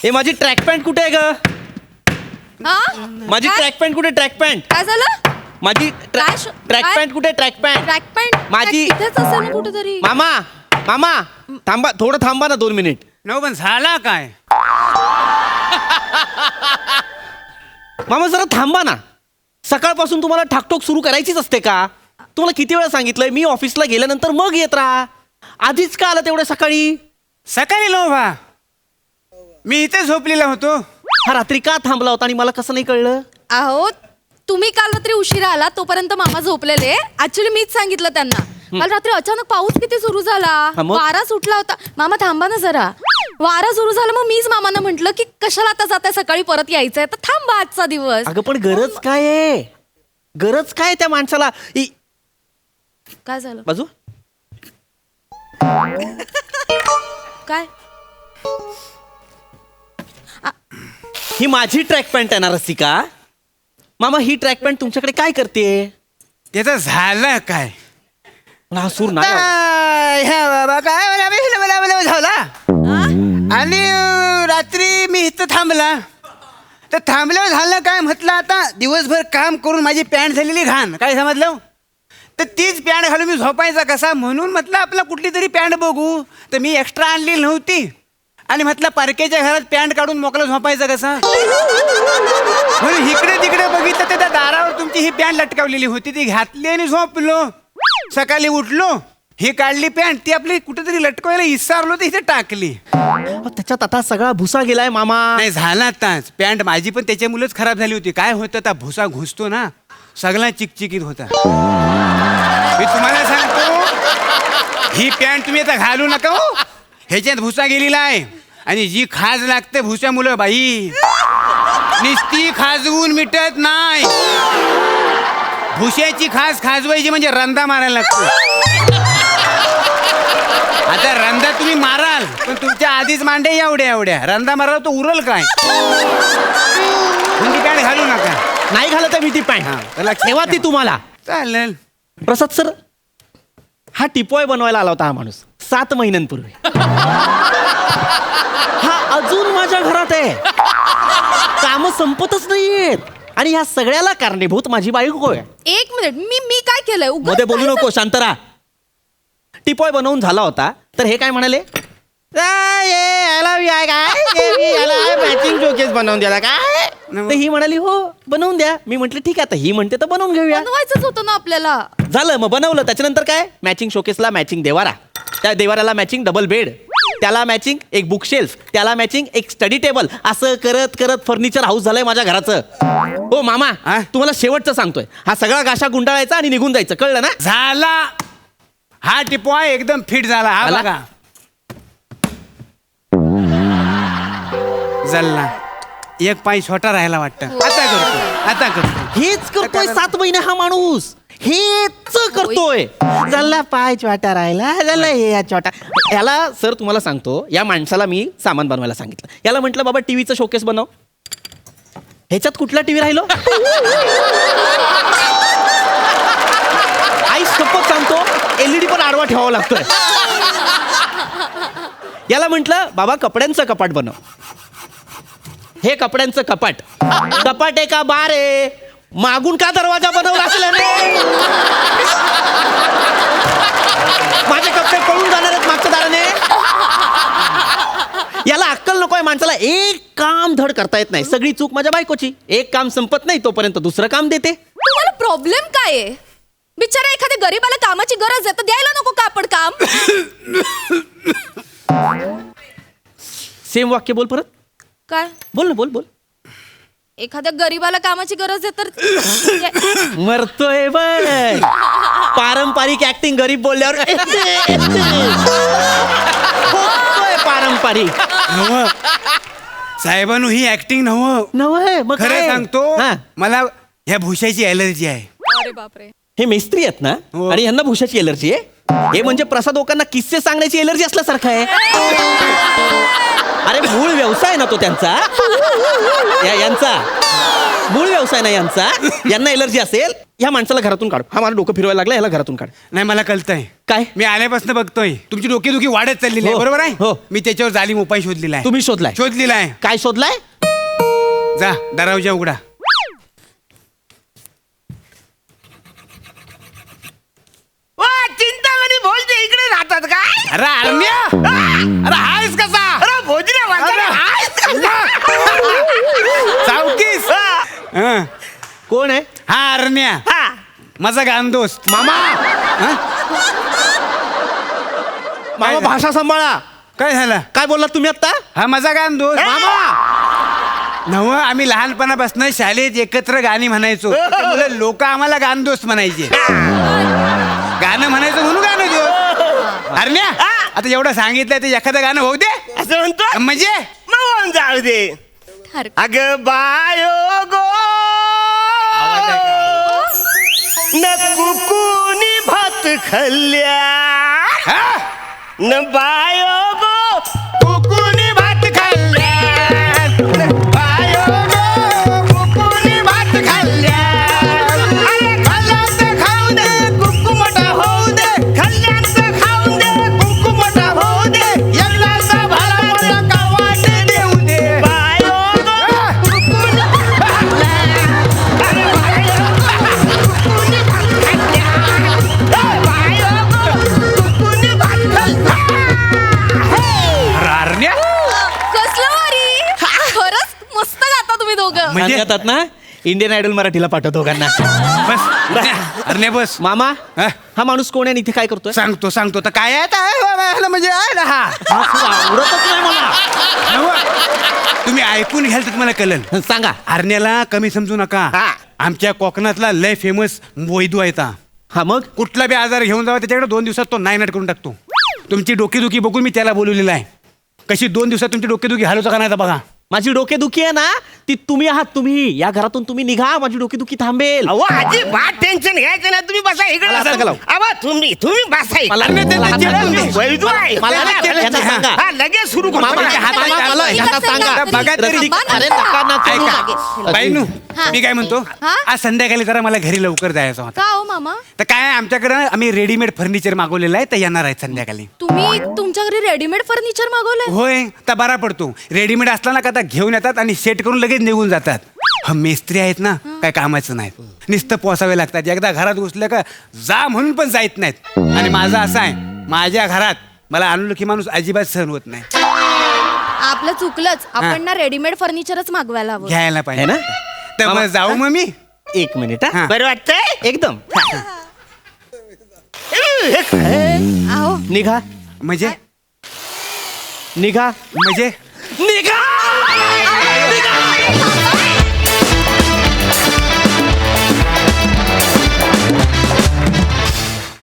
ए माझी track pant कुठे आहे ग? हा? माझी काय? ट्रॅक पॅन्ट कुठे? ट्रॅक पॅन्ट काय झालं? माझी काय? ट्रॅक पॅन्ट कुठे? ट्रॅक पॅन्ट ट्रॅक पॅन्ट माझी- इथेच असेल ना कुठेतरी. मामा मामा थांबा, थोडं थांबा ना 2 मिनिट. न पण झाला काय? मामा जरा थांबा ना. सकाळपासून तुम्हाला ठाकठोक सुरू करायचीच असते का? तुम्हाला किती वेळा सांगितलंय मी ऑफिसला गेल्यानंतर मग येत राहा. आधीच का आला तेवढ्या सकाळी? सकाळी लोभा मी इथे झोपलेला होतो. हा रात्री का थांबला होता आणि मला कसं नाही कळलं? अहो तुम्ही काल रात्री उशिरा आला तोपर्यंत मामा झोपलेले. ऍक्च्युली मीच सांगितलं त्यांना. काल रात्री अचानक पाऊस किती सुरू झाला, हा मग? वारा सुटला होता. मामा थांबा ना जरा. वारा सुरू झाला मग मीच मामांना म्हंटल की कशाला आता जाताय, सकाळी परत यायचंय तर थांबा आजचा दिवस. अगं पण गरज काय आहे? गरज काय त्या माणसाला? काय झालं? बाजू काय? ही माझी ट्रॅक पॅन्ट आहे ना रसिका. मामा ही ट्रॅक पॅन्ट तुमच्याकडे काय करते? त्याचं झालं काय? मला हा सूर नाही आवडत. ह्या बाबा काय मला झाला. आणि रात्री मी इथं थांबला तर थांबल्यावर झालं काय म्हटलं आता दिवसभर काम करून माझी पॅन्ट झालेली घाण. काय समजलं? तर तीच पॅन्ट घालून मी झोपायचा कसा म्हणून म्हटलं आपला कुठली तरी पॅन्ट बघू. तर मी एक्स्ट्रा आणलेली नव्हती आणि म्हटलं पारकेच्या घरात पॅन्ट काढून मोकळं झोपायचं कसा म्हणून इकडे तिकडे बघितलं तर त्या दारावर तुमची ही पॅन्ट लटकावलेली होती. ती घातली आणि झोपलो. सकाळी उठलो, ही काढली पॅन्ट, ती आपली कुठेतरी लटकवायला विसरलो तर इथे टाकली. त्याच्यात आता सगळा भुसा गेलाय मामा. नाही झाला आताच. पॅन्ट माझी पण त्याच्यामुळेच खराब झाली होती. काय होतं आता भुसा घुसतो ना सगळा चिकचिकीत होता. मी तुम्हाला सांगतो ही पॅन्ट तुम्ही आता घालू नका हो. ह्याच्यात भुसा गेलेला आहे आणि जी खाज लागते भुसामुळं बाई नुसती खाजवून मिटत नाही. भुशाची खास खाजवायची म्हणजे रंदा मारायला लागतो. आता रंदा तुम्ही माराल पण तुमच्या आधीच मांडे एवढ्या रंदा माराल तो उरल काय? म्हणजे पॅन्ट घालू नका. नाही घालत आहे मी ती हा, पॅन्ट. त्याला ठेवा ती तुम्हाला. चालेल. प्रसाद सर हा टिपॉय बनवायला आला होता हा माणूस 7 महिन्यांपूर्वी. हा अजून माझ्या घरात आहे. काम संपतच नाहीयेत आणि ह्या सगळ्याला कारणीभूत माझी बायको आहे. 1 मिनिट, मी काय केलंय? उगाच मध्ये बोलू काय नको, शांत राहा. टिपॉय बनवून झाला होता तर हे काय म्हणाले, मॅचिंग शोकेस बनवून द्याला काय? तर ही म्हणाली हो बनवून द्या. मी म्हंटल ठीक आहे, आता ही म्हणते तर बनवून घेऊया. बनवायचंच होतं ना आपल्याला. झालं मग बनवलं. त्याच्यानंतर काय, मॅचिंग शोकेसला मॅचिंग देवारा, त्या देवाऱ्याला मॅचिंग डबल बेड, त्याला मॅचिंग एक बुक शेल्फ, त्याला मॅचिंग एक स्टडी टेबल. असं करत करत फर्निचर हाऊस झालंय माझ्या घराचं. हो मामा हा? तुम्हाला शेवटचं सांगतोय, हा सगळा गाशा गुंडाळायचा आणि निघून जायचं, कळलं ना? झाला. हा टिपॉय एकदम फिट झाला. हा झाला? बघा जल्ला. एक पाय छोटा राहायला वाटतं. आता करतो. हेच करतोय 7 महिने हा माणूस. हेच करतोय. झाला पाय छोटा राहिला, झाला हे छोटा. याला सर तुम्हाला सांगतो, या माणसाला मी सामान बनवायला सांगितलं. याला म्हटलं बाबा टीव्हीचं शोकेस बनव. ह्याच्यात कुठला टीव्ही राहिलो? आई शपथ सांगतो LED पण आडवा ठेवावा लागतोय. याला म्हटलं बाबा कपड्यांचं कपाट बनव. हे कपड्यांचं कपाट आहे का बार आहे? मागून का दरवाजा बनवला असेल रे? माझे कपडे पळून जाणार आहेत मागच्या दाराने. याला अक्कल नकोय माणसाला. एक काम धड करता येत नाही. सगळी चूक माझ्या बायकोची. एक काम संपत नाही तोपर्यंत दुसरं काम देते. तुम्हाला प्रॉब्लेम काय आहे? बिचारा एखाद्या गरीबाला कामाची गरज आहे तर द्यायला नको का आपण काम? सेम वाक्य बोल परत. काय बोल ना, बोल बोल. एखाद्या गरीबाला कामाची गरज आहे तर मरतोय बघ. पारंपरिक ऍक्टिंग गरीब बोलल्यावर होतोय पारंपरिक. साहेबांनो ही ऍक्टिंग नव्ह. नव्हे मग खरं काय? सांगतो हा. मला ह्या भुशाची एलर्जी आहे. अरे बापरे. हे मिस्त्री आहेत ना हो. आणि यांना भुशाची एलर्जी आहे. हे म्हणजे प्रसाद लोकांना किस्से सांगण्याची एलर्जी असल्यासारखं आहे. अरे मूळ व्यवसाय ना तो त्यांचा यांचा. मूळ व्यवसाय नाही यांचा. यांना एलर्जी असेल, ह्या माणसाला घरातून काढ. हा मला डोकं फिरवायला लागला, याला घरातून काढ. नाही मला कळतंय काय? मी आल्यापासून बघतोय तुमची डोकेदुखी वाढत चाललेली आहे, हो, बरोबर आहे. हो. मी त्याच्यावर जालीम उपाय शोधलेला आहे. तुम्ही शोधलाय? शोधलेला आहे. काय शोधलाय? जा दरवाजा उघडा. चिंतामणी बोलते इकडे राहतात काय? अरे अरण्या, अरे हायस कसा? अरे भोजने सावकीस. हं. कोण आहे? हा अरण्या, माझा गान दोस्त. मामा. मामा भाषा सांभाळा. काय झालं? काय बोललात तुम्ही आता? हा माझा गान दोस्त. मामा. नव आम्ही लहानपणापासून शाळेत एकत्र गाणी म्हणायचो. त्यामुळे लोक आम्हाला गान दोस्त म्हणायचे. गाणं म्हणायचं म्हणून गाणं देऊ. अरण्या, आता एवढं सांगितलंय ते एखादं गाणं होऊ दे. असं म्हणतो म्हणजे मग जाऊ दे. अग बायो गो न कुकुनी भात खाल्ल्या हा? न बायो गो कुकुनी भात खाल्ल्या न बायो गो कुकुनी भात खाल्ल्या. अरे खाल्ल्याचं खाऊ दे कुकू मोठा होऊ दे. खाल्ल्याचं खाऊ दे कुकू मोठा होऊ दे. यंदाचा भला मोठा कावाट देऊ दे. बायो गो कुकुनी भात खाल्ल्या. अरे बायो गो कुकुनी भात खाल्ल्या. बायो गो कुकुनी भात खाल्ल्या. अरे अरण्या, कसलं भारी. खरंच मस्त गाता तुम्ही दोघं. म्हणजे? येतात ना, इंडियन आयडल मराठीला पाठवतो दोघांना. बस अरण्या बस. मामा, हा? हा माणूस कोण आहे आणि इथे काय करतोय? सांगतो तर काय आहे म्हणजे आहे ना हा. आवडतच नाही मला. नव्ह, तुम्ही ऐकून घ्याल तर तुम्हाला कळलं. सांगा. अरण्याला कमी समजू नका. हा. आमच्या कोकणातला लय फेमस वैदू आहे ता. हा मग? कुठला बी आजार घेऊन जावा त्याच्याकडे 2 दिवसात तो नायनाट करून टाकतो. तुमची डोकेदुखी बघून मी त्याला बोलवलेला आहे. कशी 2 दिवसात तुमची डोकेदुखी हलवतो का नाही तर बघा. माझी डोकेदुखी आहे ना, ती तुम्ही आहात. तुम्ही या घरातून तुम्ही निघा, माझी डोकेदुखी थांबेल. अहो अजिबात टेन्शन घ्यायचं ना. तुम्ही बसा इकडे. मला असं लाव. अहो तुम्ही बसा इकडे. मला- अरे, ते- मला- ते- मला- ते- वैद्य आहे. मला- त्याला- यांना सांगा. हा, लगेच सुरू करतो. मामा, म्हणजे हात- मामा, मला इकडे यांना सांगा. सांगा. बघा तरी. रसिक, अरे नका ना करू. ऐका बाईनू, हा. मी काय म्हणतो, हा? आज संध्याकाळी जरा मला घरी लवकर जायचं होतं. का हो मामा? तर काय आहे, आमच्याकडे आम्ही रेडीमेड फर्निचर मागवलेलं आहे, तर येणार आहे संध्याकाळी. तुम्ही तुमच्या घरी रेडीमेड फर्निचर मागवलंय? होय, तर बरा पडतो. रेडीमेड असला ना का आता घेऊन येतात आणि सेट करून लगेच निघून जातात. हा मेस्त्री आहेत ना, काय कामाचं नाहीत. नुसतं पोसावे लागतात. एकदा घरात घुसलं का जा म्हणून पण जायत नाहीत. आणि माझं असं आहे, माझ्या घरात मला अनोळखी माणूस अजिबात सहन होत नाही. आपलं चुकलंच. आपण ना रेडीमेड फर्निचरच मागवायला हवं. घ्यायला पाहिजे है ना? तर मग जाऊ मग मी. एक मिनिट हा. हा. बरं वाटतंय. एकदम. आहो निघा म्हणजे निघा म्हणजे निघा.